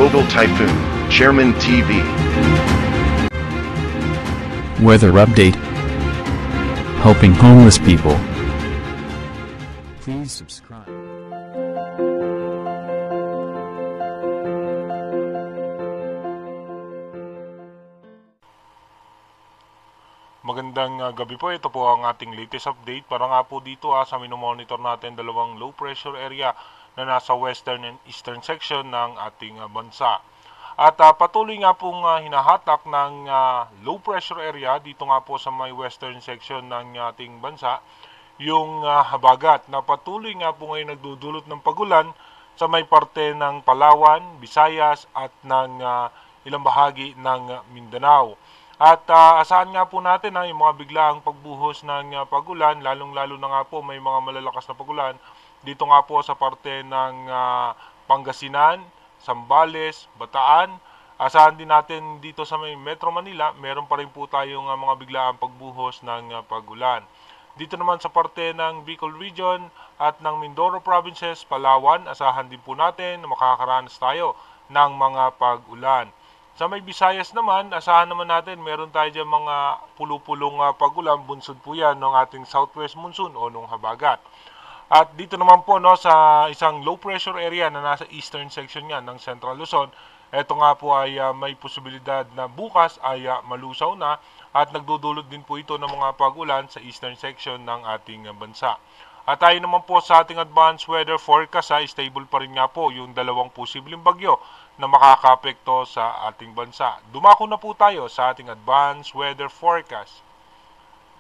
Global Typhoon, Chairman TV. Weather update. Helping homeless people. Please subscribe. Magandang gabi po. Ito po ang ating latest update para nga po dito sa minomonitor natin dalawang low pressure area na nasa western and eastern section ng ating bansa. At patuloy nga pong hinahatak ng low pressure area dito nga po sa may western section ng ating bansa yung habagat na patuloy nga po ngayon nagdudulot ng pagulan sa may parte ng Palawan, Visayas at ng ilang bahagi ng Mindanao. At asahan nga po natin yung mga biglaang pagbuhos ng pagulan, lalong-lalo na nga po may mga malalakas na pagulan dito nga po sa parte ng Pangasinan, Zambales, Bataan. Asahan din natin dito sa may Metro Manila, meron pa rin po tayong mga biglaang pagbuhos ng pagulan. Dito naman sa parte ng Bicol Region at ng Mindoro Provinces, Palawan, asahan din po natin na makakaranas tayo ng mga pag-ulan. Sa may Visayas naman, asahan naman natin meron tayo dyan mga pulupulong pagulan, bunsod po yan ng ating southwest monsoon o nung habagat. At dito naman po sa isang low pressure area na nasa eastern section yan ng Central Luzon, ito nga po ay may posibilidad na bukas ay malusaw na at nagdudulot din po ito ng mga pag-ulan sa eastern section ng ating bansa. At tayo naman po sa ating advanced weather forecast, stable pa rin nga po yung dalawang posibleng bagyo na makakaapekto sa ating bansa. Dumako na po tayo sa ating advanced weather forecast.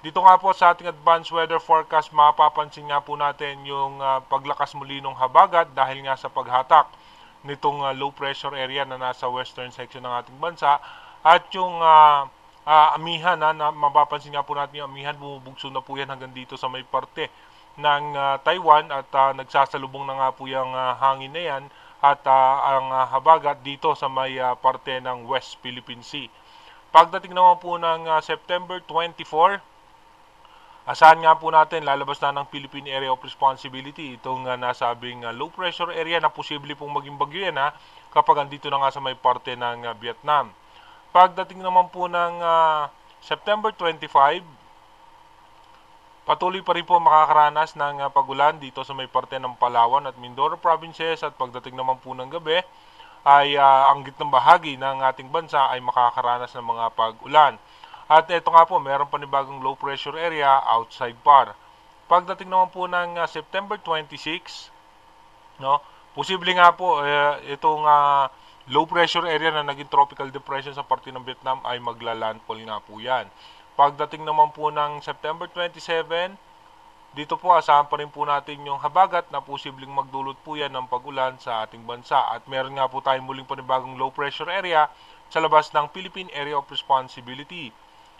Dito nga po sa ating advanced weather forecast, mapapansin nga po natin yung paglakas muli ng habagat dahil nga sa paghatak nitong low pressure area na nasa western section ng ating bansa at yung amihan na mapapansin nga po natin yung amihan, bumubugso na po yan hanggang dito sa may parte ng Taiwan at nagsasalubong na nga po yung hangin na yan at ang habagat dito sa may parte ng West Philippine Sea. Pagdating naman po ng September 24, asahan nga po natin lalabas na ng Philippine Area of Responsibility itong nasabing low pressure area na posible pong maging bagyo yan kapag andito na nga sa may parte ng Vietnam. Pagdating naman po ng September 25, patuloy pa rin po makakaranas ng pagulan dito sa may parte ng Palawan at Mindoro Provinces at pagdating naman po ng gabi ay ang gitnang bahagi ng ating bansa ay makakaranas ng mga pag-ulan. At ito nga po, meron pa bagong low pressure area outside PAR. Pagdating naman po ng September 26, posible nga po itong low pressure area na naging tropical depression sa parte ng Vietnam ay magla-landfall nga po yan. Pagdating naman po ng September 27, dito po asahan pa rin po natin yung habagat na posibleng magdulot po yan ng pag-ulan sa ating bansa. At meron nga po tayong muling panibagong low pressure area sa labas ng Philippine Area of Responsibility.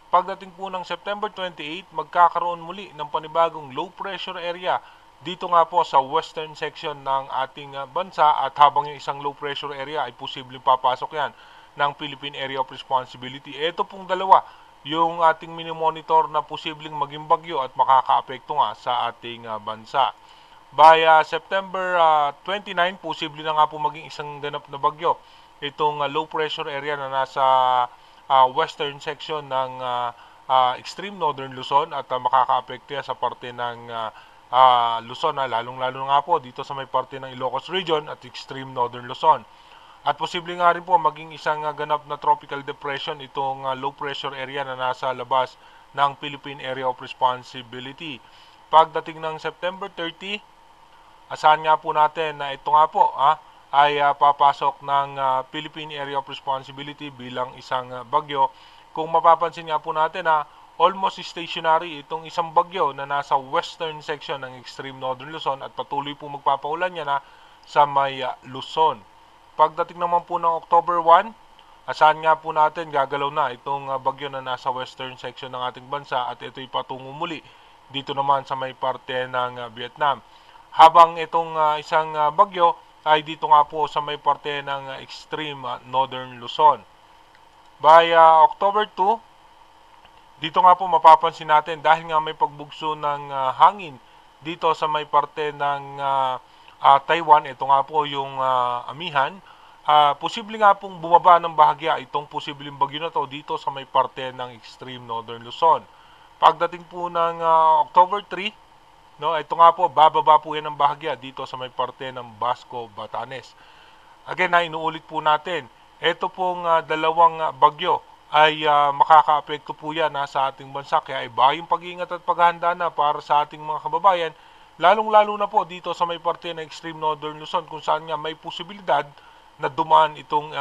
Pagdating po ng September 28, magkakaroon muli ng panibagong low pressure area dito nga po sa western section ng ating bansa at habang yung isang low pressure area ay posibleng papasok yan ng Philippine Area of Responsibility. Ito pong dalawa yung ating mini-monitor na posibleng maging bagyo at makakaapekto nga sa ating bansa. By September 29, posible na nga po maging isang ganap na bagyo itong low pressure area na nasa western section ng extreme northern Luzon at makakaapekto sa parte ng Luzon, lalong-lalo nga po dito sa may parte ng Ilocos Region at extreme northern Luzon. At posible nga rin po maging isang ganap na tropical depression itong low pressure area na nasa labas ng Philippine Area of Responsibility. Pagdating ng September 30, asahan nga po natin na ito nga po ay papasok ng Philippine Area of Responsibility bilang isang bagyo. Kung mapapansin nga po natin almost stationary itong isang bagyo na nasa western section ng extreme northern Luzon at patuloy po magpapaulan yan sa may Luzon. Pagdating naman po ng October 1, asahan nga po natin gagalaw na itong bagyo na nasa western section ng ating bansa at ito'y patungo muli dito naman sa may parte ng Vietnam. Habang itong isang bagyo ay dito nga po sa may parte ng extreme northern Luzon. By October 2, dito nga po mapapansin natin dahil nga may pagbugso ng hangin dito sa may parte ng Taiwan, ito nga po yung amihan, posible nga pong bumaba ng bahagya itong posibleng bagyo na to dito sa may parte ng extreme northern Luzon. Pagdating po ng October 3, no, ito nga po, bababa po yan ng bahagya dito sa may parte ng Basco, Batanes. Again, inuulit po natin, ito pong dalawang bagyo ay makaka-apekto po yan sa ating bansa. Kaya iba yung pag-iingat at paghahanda na para sa ating mga kababayan, lalong-lalo na po dito sa may parte ng extreme northern Luzon kung saan nga may posibilidad na dumaan itong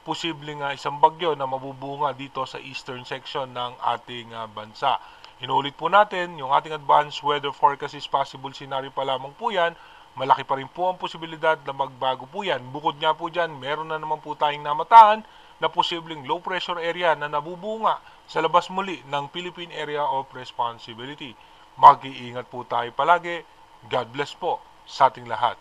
posibleng isang bagyo na mabubunga dito sa eastern section ng ating bansa. Inuulit po natin, yung ating advanced weather forecast is possible scenario pa lamang po yan. Malaki pa rin po ang posibilidad na magbago po yan. Bukod nga po dyan, meron na naman po tayong namataan na posibleng low pressure area na nabubunga sa labas muli ng Philippine Area of Responsibility. Mag-iingat po tayo palagi. God bless po sa ating lahat.